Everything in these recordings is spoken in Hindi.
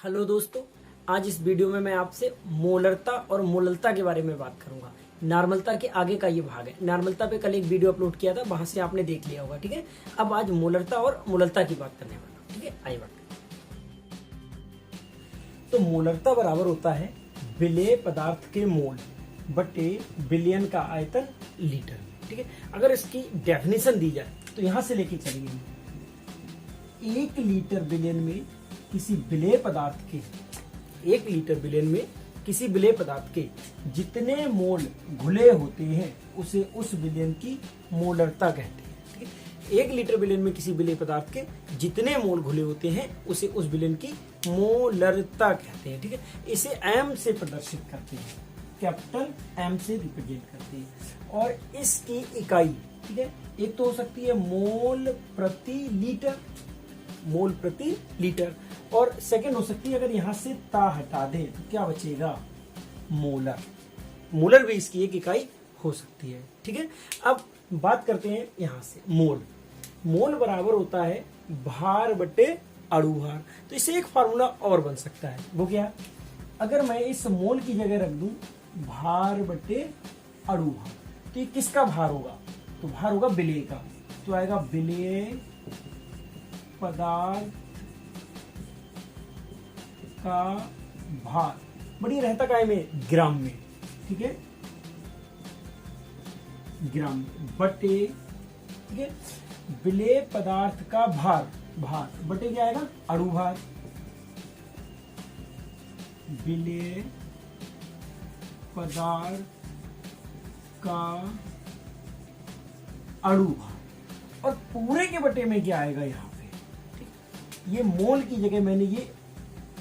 हेलो दोस्तों, आज इस वीडियो में मैं आपसे मोलरता और मोललता के बारे में बात करूंगा। नॉर्मलता के आगे का ये भाग है। नॉर्मलता पे कल एक वीडियो अपलोड किया था, वहां से आपने देख लिया होगा। ठीक है, अब आज मोलरता और मोललता की बात करने वाला हूं। ठीक है, आइए बात करते हैं। तो मोलरता बराबर होता है विलेय पदार्थ के मोल बटे बिलियन का आयतन लीटर। ठीक है, अगर इसकी डेफिनेशन दी जाए तो यहां से लेके चलिए। 1 लीटर बिलियन में किसी विलेय पदार्थ के 1 लीटर बिलियन में किसी विलेय पदार्थ के जितने मोल घुले होते हैं उसे उस बिलियन की मोलरता कहते हैं। ठीक है, 1 लीटर बिलियन में किसी विलेय पदार्थ के जितने मोल घुले होते हैं उसे उस बिलियन की मोलरता कहते हैं। ठीक है, इसे एम से प्रदर्शित करते हैं, कैपिटल एम से रिप्रेजेंट करते हैं। और इसकी इकाई, ठीक है, एक तो हो सकती है मोल प्रति लीटर, मोल प्रति लीटर, और सेकंड हो सकती है अगर यहां से ता हटा दें तो क्या बचेगा, मोलर। मोलर भी इसकी एक इकाई हो सकती है। ठीक है, अब बात करते हैं यहां से मोल। मोल बराबर होता है भार बटे अणुभार। तो इससे एक फार्मूला और बन सकता है, वो क्या, अगर मैं इस मोल की जगह रख दूं भार बटे अणुभार, तो ये किसका भार होगा, तो भार होगा विलेय का। तो आएगा विलेय पदार्थ का भार, बड़ी रहता काय में, ग्राम में। ठीक है, ग्राम बटे, ठीक है, विलेय पदार्थ का भार, भार बटे क्या आएगा, अणुभार। विलेय पदार्थ का अणुभार, और पूरे के बटे में क्या आएगा यहाँ पे, ठीक? ये मोल की जगह मैंने ये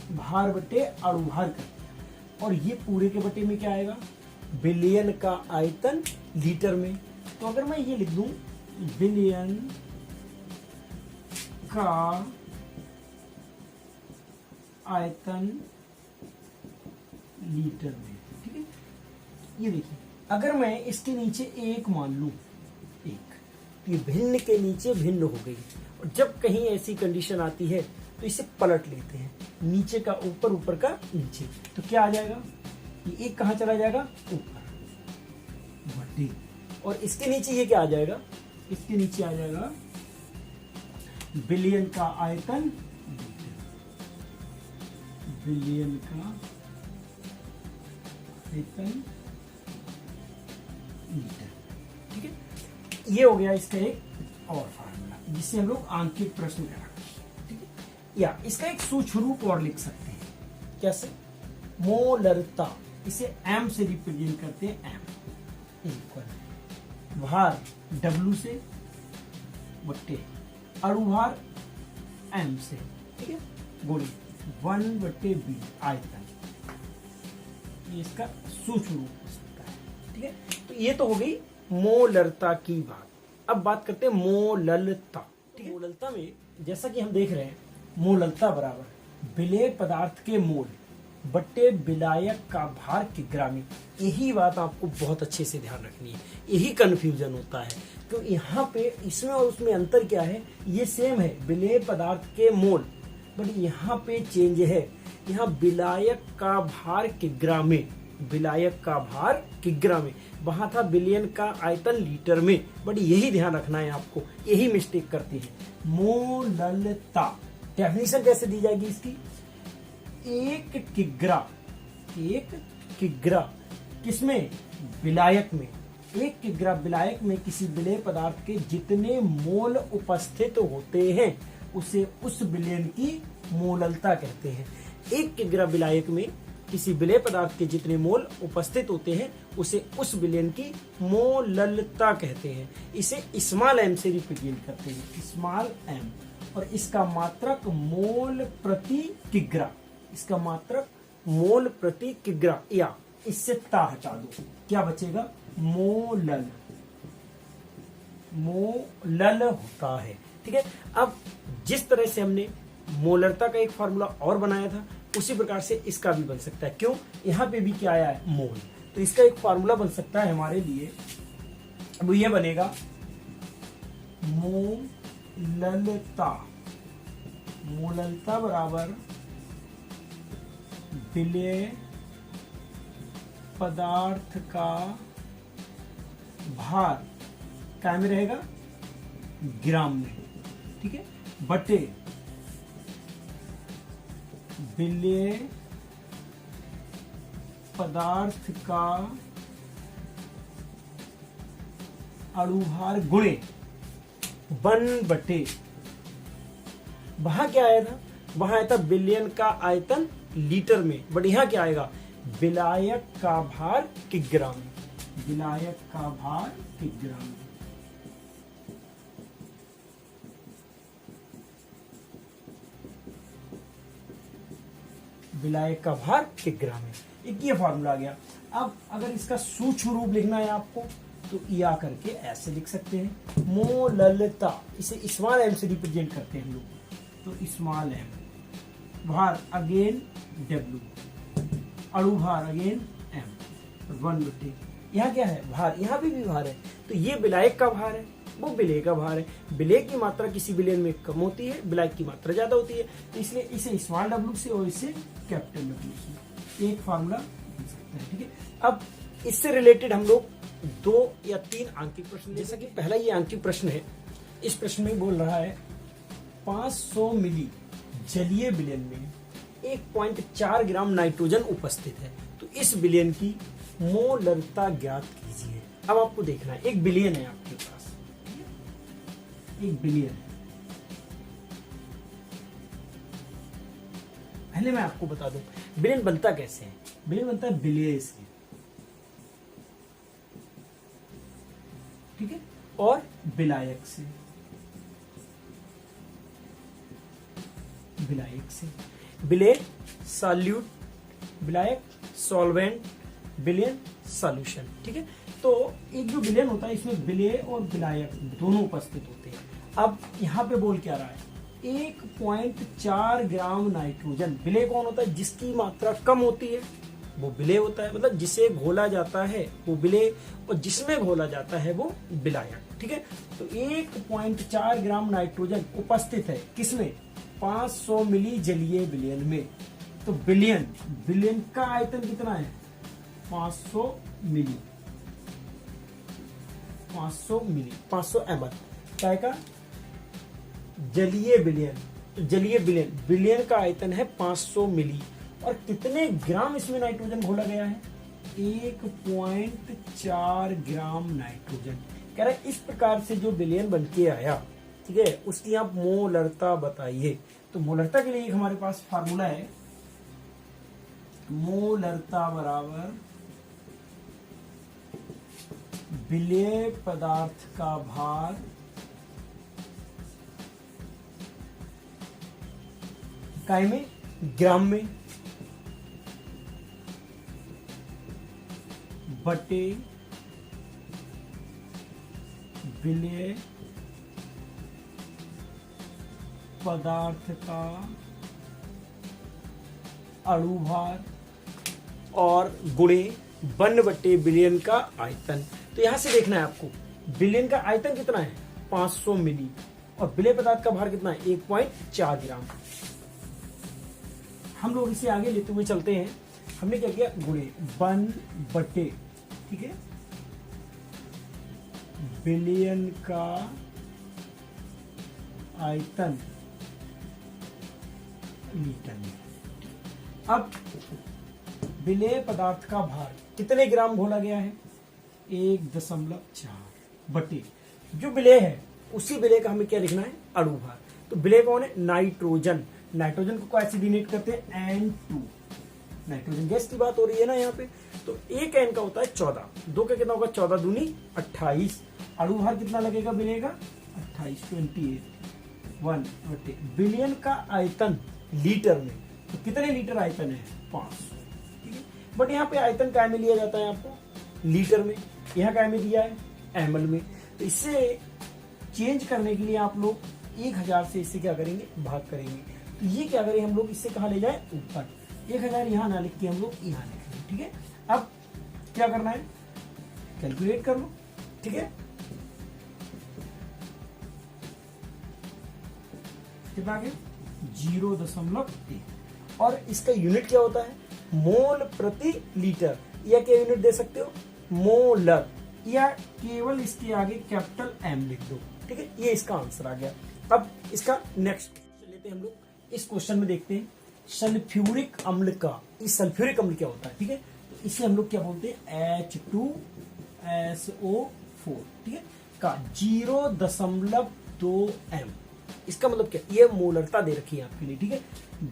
भार बटे अणुभार कर दिया, और ये पूरे के बटे में क्या आएगा, बिलियन का आयतन लीटर में। तो अगर मैं ये लिख दूं बिलियन का आयतन लीटर में, ठीक है, ये देखिए, अगर मैं इसके नीचे 1 मान लूं, 1, तो ये भिन्न के नीचे भिन्न हो गई। और जब कहीं ऐसी कंडीशन आती है तो इसे पलट लेते हैं, नीचे का ऊपर, ऊपर का नीचे, तो क्या आ जाएगा, ये 1 कहां चला जाएगा, ऊपर बटे, और इसके नीचे ये क्या आ जाएगा, इसके नीचे आ जाएगा बिलियन का आयतन लीटर, बिलियन का आयतन लीटर। ठीक है, ये हो गया इसका एक और फार्मूला जिससे हम लोग आंतरिक प्रश्न करेंगे। ठीक है, या इसका एक सूक्ष्म रूप और लिख सकते हैं, कैसे, मोलरता, इसे एम से रिप्रेजेंट करते हैं, एम इक्वल भार डब्ल्यू से बट्टे अणुभार एम से, ठीक है, गुणे 1 बट्टे बी आयतन। ये इसका सूक्ष्म रूप हो सकता है। ठीक है, तो ये तो हो गई मोलरता की बात। अब बात करते हैं मोललता। ठीक है, मोललता में जैसा कि हम देख रहे हैं, मोललता बराबर विलेय पदार्थ के मोल बट्टे विलायक का भार किग्रा में। यही बात आपको बहुत अच्छे से ध्यान रखनी है, यही कंफ्यूजन होता है। तो यहाँ पे इसमें और उसमें अंतर क्या है, ये सेम है विलेय पदार्थ के मोल, बट यहाँ पे चेंज है, यहाँ विलायक का भार किग्रा में, विलायक का भार किग्रा में, वहां था बिलियन का आयतन लीटर में। बट यही ध्यान रखना है आपको, यही मिस्टेक करती है। मोललता डेफिनेशन कैसे दी जाएगी इसकी, 1 किग्रा, 1 किग्रा किसमें, विलायक में, 1 किग्रा विलायक में किसी विलेय पदार्थ के जितने मोल उपस्थित होते हैं उसे उस बिलियन की मोललता कहते हैं। 1 किग्रा विलायक में किसी विलेय पदार्थ के जितने मोल उपस्थित होते हैं उसे उस बिलियन की मोललता कहते हैं। इसे स्मॉल एम से रिप्रेजेंट करते हैं, स्मॉल एम, और इसका मात्रक मोल प्रति किग्रा, इसका मात्रक मोल प्रति किग्रा, या इससे ता हटा दो, क्या बचेगा, मोलल, मोलल होता है। ठीक है, अब जिस तरह से हमने मोलरता का एक फार्मूला और बनाया था उसी प्रकार से इसका भी बन सकता है। क्यों, यहाँ पे भी क्या आया है, मोल, तो इसका एक फार्मूला बन सकता है हमारे लिए। अब ये बनेगा मोललता, मोललता बराबर विलेय पदार्थ का भार क्या में रहेगा, ग्राम में, ठीक है, बटे विलेय पदार्थ का अणुभार गुणे 1/, वहां क्या आया था, वहां आया था बिलियन का आयतन लीटर में, बट यहां क्या आएगा, विलायक का भार किग्राम में, विलायक का भार किग्राम में। विलायक का भार किग्राम में, एक ये फॉर्मूला आ गया। अब अगर इसका सूक्ष्म रूप लिखना है आपको तो या करके ऐसे लिख सकते हैं, मोललता, इसे स्मॉल एम से रिप्रेजेंट करते हैं हम लोग, तो स्मॉल एम, भार अगेन डब्ल्यू, अणुभार अगेन एम, 1/, यहाँ क्या है, भार, यहाँ भी भार है, तो ये विलायक का भार है, वो विलेय का भार है। विलेय की मात्रा किसी विलेय में कम होती है, विलायक की मात्रा ज्यादा होती है, तो इसलिए इसे स्मॉल डब्ल्यू से और इसे कैपिटल डब्ल्यू से एक फार्मूला लिख सकते हैं, ठीक है। अब इससे रिलेटेड हम लोग 2 या 3 आंकिक प्रश्न, जैसा कि पहला ये आंकिक प्रश्न है, इस प्रश्न में बोल रहा है 500 मिली जलीय विलयन में 1.4 ग्राम नाइट्रोजन उपस्थित है, तो इस विलयन की मोलरता ज्ञात कीजिए। अब आपको देखना है, एक बिलियन है आपके पास, एक बिलियन है। पहले मैं आपको बता दूं बिलियन बनता कैसे है। बिलियन बनता है विलेय से, ठीक है, और विलायक से, विलायक से, विलेय सॉल्यूट, विलायक सॉल्वेंट, विलयन सॉल्यूशन, ठीक है। तो एक जो विलयन होता है इसमें विलेय और विलायक दोनों उपस्थित होते हैं। अब यहाँ पे बोल क्या रहा है, 1.4 ग्राम नाइट्रोजन, विलेय कौन होता है, जिसकी मात्रा कम होती है वो विलेय होता है, मतलब जिसे घोला जाता है वो विलेय, और जिसमें घोला जाता है वो विलायक, ठीक है। तो 1.4 ग्राम नाइट्रोजन उपस्थित है किसमें, 500 मिली जलीय विलयन में। तो विलयन, विलयन का आयतन कितना है, 500 मिली, 500 मिली, 500 ml क्या का जलीय विलयन, जलीय विलयन, विलयन का आयतन है 500 मिली, और कितने ग्राम इसमें नाइट्रोजन घोला गया है, 1.4 ग्राम नाइट्रोजन। कह रहा है इस प्रकार से जो विलयन बन के आया, ठीक है, उसकी आप मोलरता बताइए। तो मोलरता के लिए एक हमारे पास फार्मूला है, मोलरता बराबर विलेय पदार्थ का भार काय में, ग्राम में, बटे विलेय पदार्थ का अणुभार और गुणे 1/, विलयन का आयतन। तो यहां से देखना है आपको, विलयन का आयतन कितना है 500 मिली, और विलेय पदार्थ का भार कितना है 1.4 ग्राम। हम लोग इसे आगे लेते हुए चलते हैं। हमने क्या किया, गुणे 1/, ठीक है, विलयन का आयतन लीटर में। अब विलेय पदार्थ का भार कितने ग्राम घोला गया है, 1.4 बटे जो विलेय है उसी विलेय का हमें क्या लिखना है, अणुभार। तो विलेय कौन है, नाइट्रोजन, नाइट्रोजन को कैसे डिनोट करते हैं, N2, नाइट्रोजन गैस की बात हो रही है ना यहाँ पे। तो एक N का होता है 14, 2 का कितना होगा, 14 दूनी 28, अणुभार कितना लगेगा विलेय का, 28, 28, 1/, विलयन का आयतन लीटर में, तो कितने लीटर आयतन है 500, ठीक है। बट यहाँ पे आयतन काय में लिया जाता है आपको, लीटर में, यहाँ काय में दिया है ml में। तो इससे चेंज करने के लिए आप लोग 1000 से इससे क्या करेंगे, भाग करेंगे। तो ये क्या करें हम लोग, इससे कहा ले जाए ऊपर, 1000 यहाँ ना लिख के हम लोग यहाँ लिखेंगे, ठीक है। अब क्या करना है, कैलकुलेट कर लो, ठीक है। कितना आ गया 0.1, और इसका यूनिट क्या होता है, मोल प्रति लीटर, या क्या यूनिट दे सकते हो, मोलर, या केवल इसके आगे कैपिटल एम लिख दो। ठीक है, ये इसका आंसर आ गया। अब इसका नेक्स्ट क्वेश्चन लेते हैं हम लोग। इस क्वेश्चन में देखते हैं सल्फ्यूरिक अम्ल का, इस सल्फ्यूरिक अम्ल क्या होता है। ठीक है, तो इसे हम लोग क्या बोलते हैं, H2SO4। ठीक है, का 0.2 m। इसका मतलब क्या, ये मोलरता दे रखी है आपके लिए। ठीक है,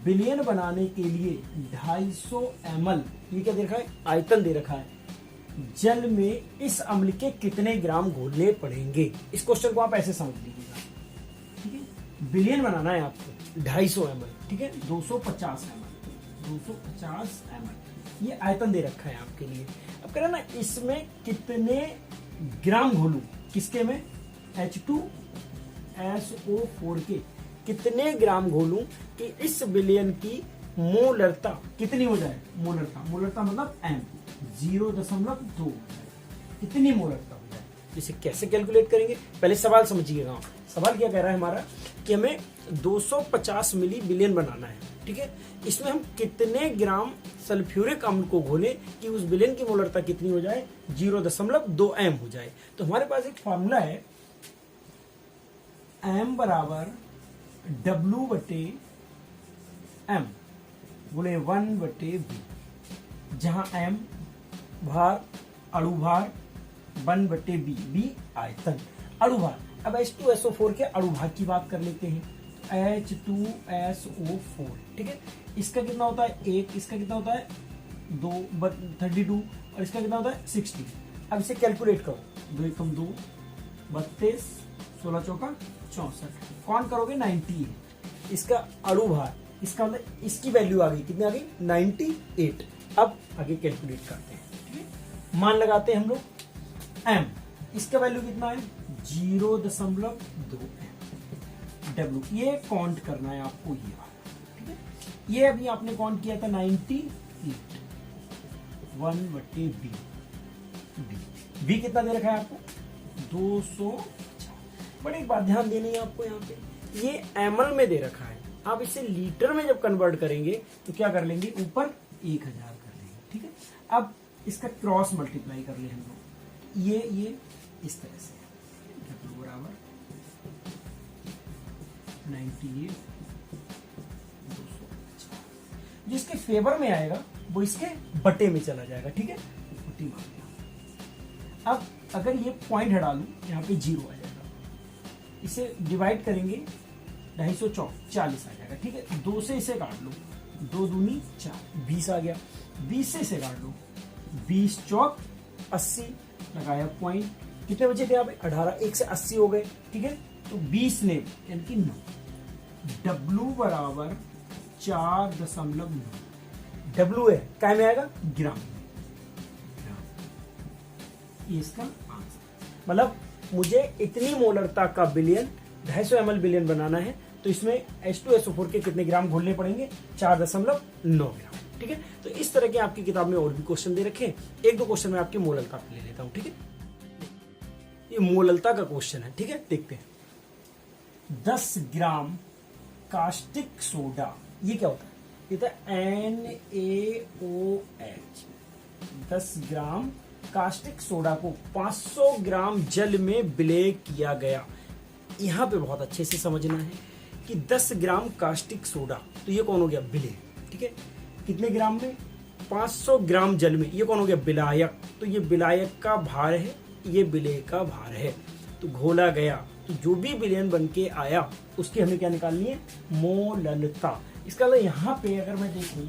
विलयन बनाने के लिए 250 ml, ये क्या दे रखा है, आयतन दे रखा है, जल में इस अम्ल के कितने ग्राम घोलने पड़ेंगे। इस क्वेश्चन को आप ऐसे समझ लीजिएगा। ठीक है, विलयन बनाना है आपको 250 ml। ठीक है, 250 ml ये आयतन दे रखा है आपके लिए। अब कह रहा ना इसमें कितने ग्राम घोलूं, किसके में, H2SO4 के कितने ग्राम घोलूं कि इस विलयन की मोलरता कितनी हो जाए, मोलरता मतलब m 0.2 कितनी मोलरता हो जाए। इसे कैसे कैलकुलेट करेंगे, पहले सवाल समझिएगा। सवाल क्या कह रहा है हमारा कि हमें 250 मिली विलयन बनाना है। ठीक है, इसमें हम कितने ग्राम सल्फ्यूरिक अम्ल को घोलें कि उस विलयन की मोलरता कितनी हो जाए, 0.2 m हो जाए। तो हमारे पास एक फॉर्मूला है, m बराबर W/m बोले 1/b, जहां m भार, अणु भार, 1/b, b आयतन, अणु भार। अब H2SO4 के अणु भार की बात कर लेते हैं। H2SO4, ठीक है, इसका कितना होता है 1, इसका कितना होता है 32, और इसका कितना होता है 60। अब इसे कैलकुलेट करो, 2 एकम 2, 32, 16 चौका 64, कौन करोगे 98। इसका अणु भार, इसका मतलब इसकी वैल्यू आ गई, कितनी आ गई 98। अब आगे कैलकुलेट करते हैं। ठीक है, मान लगाते हैं हम लोग m, इसका वैल्यू कितना है 0.2 m। W ये काउंट करना है आपको, ये वाला। ठीक है, ये अभी आपने काउंट किया था 98, 1/b, b कितना दे रखा है आपको 250। बट एक बात ध्यान देनी है आपको, यहाँ पे ये ml में दे रखा है, आप इसे लीटर में जब कन्वर्ट करेंगे तो क्या कर लेंगे, ऊपर 1000 कर लेंगे। ठीक है, अब इसका क्रॉस मल्टीप्लाई कर ले हम लोग, ये इस तरह से W बराबर 98, 250, जिसके फेवर में आएगा वो इसके बटे में चला जाएगा। ठीक है, अब अगर ये पॉइंट हटा लूं, यहाँ पे 0 आ जाएगा, इसे डिवाइड करेंगे 240 आ जाएगा। ठीक है, 2 से इसे काट लो, 2 दूनी 4, 20 आ गया। 20 से इसे काट लो, 20 चौक 80, लगाया पॉइंट, कितने बचे थे यहाँ पे 18, 1 से 80 हो गए। ठीक है, तो 20 ने यानी कि 9, W बराबर 4.9, W है क्या में आएगा, ग्राम। ये इसका आंसर, मतलब मुझे इतनी मोलरता का विलयन 250 ml विलयन बनाना है, तो इसमें H2SO4 के कितने ग्राम घोलने पड़ेंगे, 4.9 ग्राम। ठीक है, तो इस तरह के आपकी किताब में और भी क्वेश्चन दे रखे हैं। एक दो क्वेश्चन में आपकी मोलरता ले लेता हूं। ठीक है, ये मोलरता का क्वेश्चन है। ठीक है, देखते हैं। 10 ग्राम कास्टिक सोडा, ये क्या होता है, ये था NaOH। 10 ग्राम कास्टिक सोडा को 500 ग्राम जल में विलय किया गया। यहां पे बहुत अच्छे से समझना है कि 10 ग्राम कास्टिक सोडा, तो ये कौन हो गया, विलय। ठीक है, कितने ग्राम में, 500 ग्राम जल में, ये कौन हो गया, विलायक। तो ये विलायक का भार है, ये विलय का भार है। तो घोला गया, तो जो भी विलयन बन के आया उसकी हमें क्या निकालनी है, मोललता। इसका मतलब यहाँ पे अगर मैं देखूं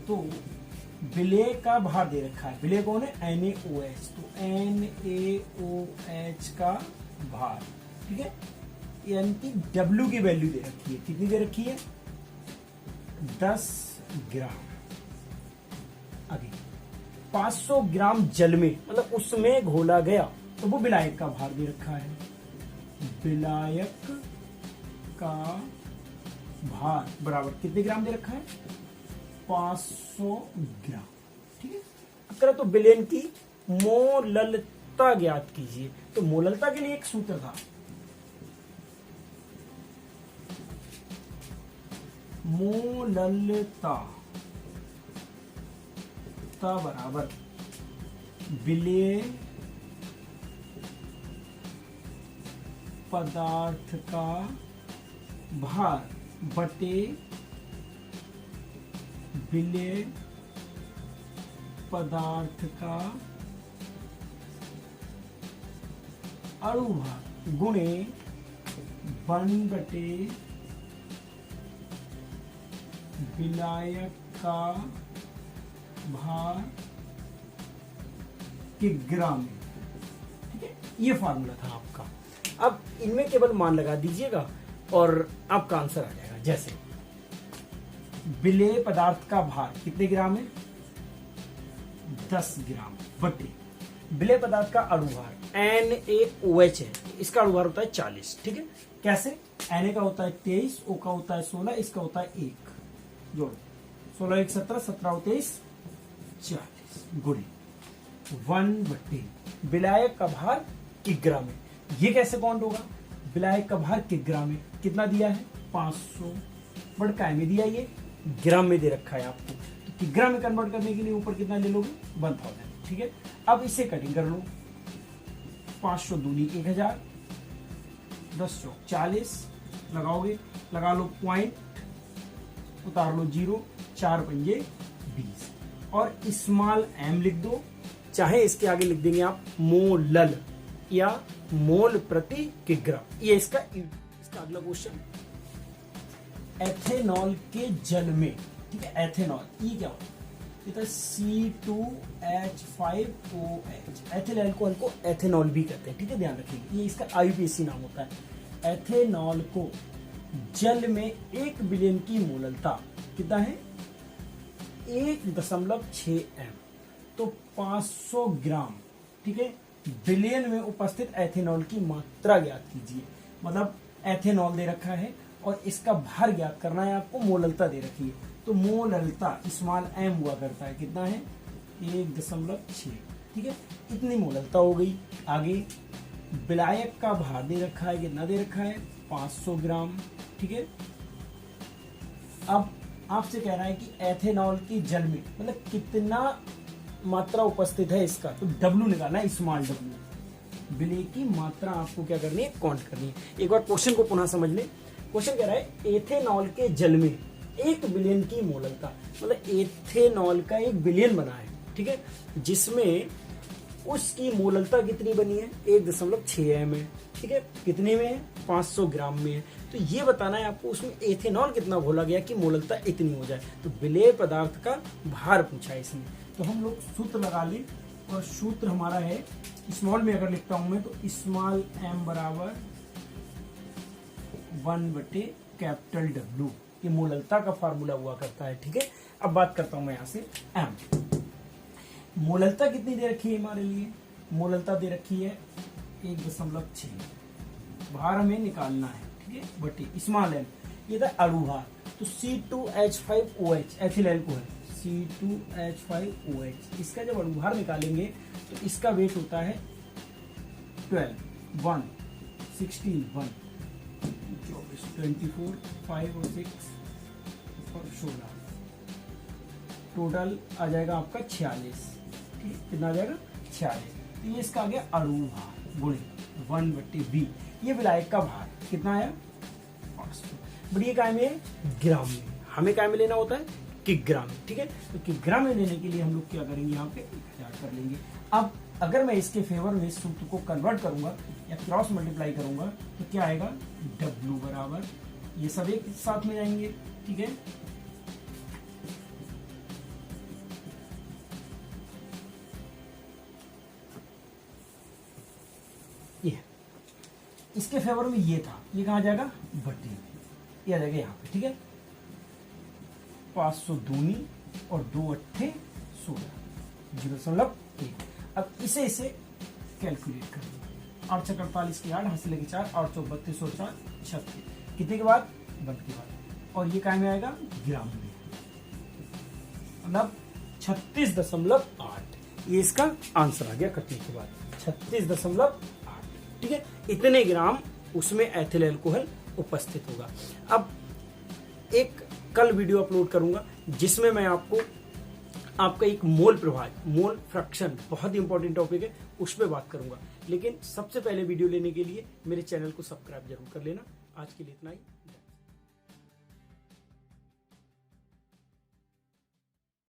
तो विलय का भार दे रखा है, विलय कौन है, NaOH, तो NaOH का भार। ठीक है, यानी कि W की वैल्यू दे रखी है, कितनी दे रखी है 10 ग्राम। आगे 500 ग्राम जल में, मतलब उसमें घोला गया, तो वो विलायक का भार दे रखा है, विलायक का भार बराबर कितने ग्राम दे रखा है, 500 ग्राम। ठीक है, अगर तो विलयन की मोललता ज्ञात कीजिए। तो मोललता के लिए एक सूत्र था, मोललता सांद्रता बराबर विलेय पदार्थ का भार बटे विलेय पदार्थ का अणुभार गुणे 1/, विलायक का भार किग्रा में। ठीक है, ये फॉर्मूला था आपका। अब इनमें केवल मान लगा दीजिएगा और आपका आंसर आ जाएगा। जैसे विलेय पदार्थ का भार कितने ग्राम है, 10 ग्राम बटे विलेय पदार्थ का अणुभार NaOH है, इसका अणुभार होता है 40। ठीक है, कैसे? Na का होता है 23, O का होता है 16, इसका होता है 1, जोड़ो 16 1 17, 17 23 40 गुणे 1/, विलायक का भार किग्रा में। ये कैसे काउंट होगा? विलायक का भार किग्रा में कितना दिया है, 500, बट काय में दिया, ये ग्राम में दे रखा है आपको, तो किग्रा में कन्वर्ट करने के लिए ऊपर कितना ले लोगे, 1000। ठीक है, अब इसे कटिंग कर लो, 500 दूनी 1000, 10 चौक 40, लगाओगे, लगा लो पॉइंट, उतार लो 0, 4 पंजे 20, और स्मॉल m लिख दो, चाहे इसके आगे लिख देंगे आप मोलल या मोल प्रति किग्रा। ये इसका अगला क्वेश्चन, एथेनॉल के जल में, ठीक है, एथेनॉल ये क्या होता है, C2H5OH, एथिल अल्कोहल को एथेनॉल भी कहते हैं। ठीक है, ध्यान रखिए, ये इसका IUPAC नाम होता है। एथेनॉल को जल में 1 बिलियन की मोललता कितना है, 1.6 m, तो 500 ग्राम। ठीक है, बिलियन में उपस्थित एथेनॉल की मात्रा ज्ञात कीजिए। मतलब एथेनॉल दे रखा है और इसका भार ज्ञात करना है आपको, मोललता दे रखी है, तो मोललता स्मॉल m हुआ करता है, कितना है, 1.6। ठीक है, इतनी मोललता हो गई। आगे विलायक का भार दे रखा है, कितना दे रखा है, 500 ग्राम। ठीक है, अब आपसे कह रहा है कि एथेनॉल की जल में मतलब कितना मात्रा उपस्थित है इसका, तो W निकालना है, स्मॉल w। विलेय की मात्रा आपको क्या करनी है, काउंट करनी है। एक बार क्वेश्चन को पुनः समझ ले। क्वेश्चन कह रहा है एथेनॉल के जल में 1 बिलियन की मोललता, मतलब एथेनॉल का 1 बिलियन बना है। ठीक है, जिसमें उसकी मोललता कितनी बनी है, 1.6 m है। ठीक है, कितने में है, 500 ग्राम में है। तो ये बताना है आपको उसमें एथेनॉल कितना घोला गया कि मोललता इतनी हो जाए। तो विलेय पदार्थ का भार पूछा है इसमें। तो हम लोग सूत्र लगा लें, और सूत्र हमारा है, स्मॉल में अगर लिखता हूं मैं तो स्मॉल m बराबर 1/कैपिटल W, ये मोललता का फार्मूला हुआ करता है। ठीक है, अब बात करता हूं मैं यहां से m। मोललता कितनी दे रखी है हमारे लिए, मोललता दे रखी है 1.6, भार हमें निकालना है। ठीक है, बटे स्मॉल m, ये था अणुभार, तो C2H5OH एथिल अल्कोहल, C2H5OH, इसका जब अणुभार निकालेंगे तो इसका वेट होता है 12, 1, 16, 1, 24, 5 और 6 और 16, टोटल आ जाएगा आपका 46। ठीक है, कितना आ जाएगा, 46। तो ये इसका आ गया अणुभार गुणे 1/V। ये विलायक का भार कितना आया, 500। बट ये काय में है, ग्राम में, हमें काय में लेना होता है, किग्रा में। ठीक है, तो किग्रा में लेने के लिए हम लोग क्या करेंगे, यहाँ पे 1000 कर लेंगे। अब अगर मैं इसके फेवर में इस सूत्र को कन्वर्ट करूंगा या क्रॉस मल्टीप्लाई करूंगा तो क्या आएगा, W बराबर, ये सब एक साथ में जाएंगे। ठीक है, ये इसके फेवर में ये था, ये कहा जाएगा, बटे, ये आ जाएगा यहाँ पे। ठीक है, 500 दूनी और 2 अट्ठे 16, 0.1। अब इसे कैलकुलेट कर लो, 8 6 48 के 8, हासिल के 4, 8 चौक 32 और 4 36, कितने के बाद, 1 के बाद, और ये काय में आएगा, ग्राम में, मतलब 36.8। ये इसका आंसर आ गया कटने के बाद, 36.8। ठीक है, इतने ग्राम उसमें एथिल अल्कोहल उपस्थित होगा। अब एक कल वीडियो अपलोड करूंगा जिसमें मैं आपको आपका एक मोल प्रभाव, मोल फ्रैक्शन बहुत ही इंपॉर्टेंट टॉपिक है, उस पर बात करूंगा। लेकिन सबसे पहले वीडियो लेने के लिए मेरे चैनल को सब्सक्राइब जरूर कर लेना। आज के लिए इतना ही।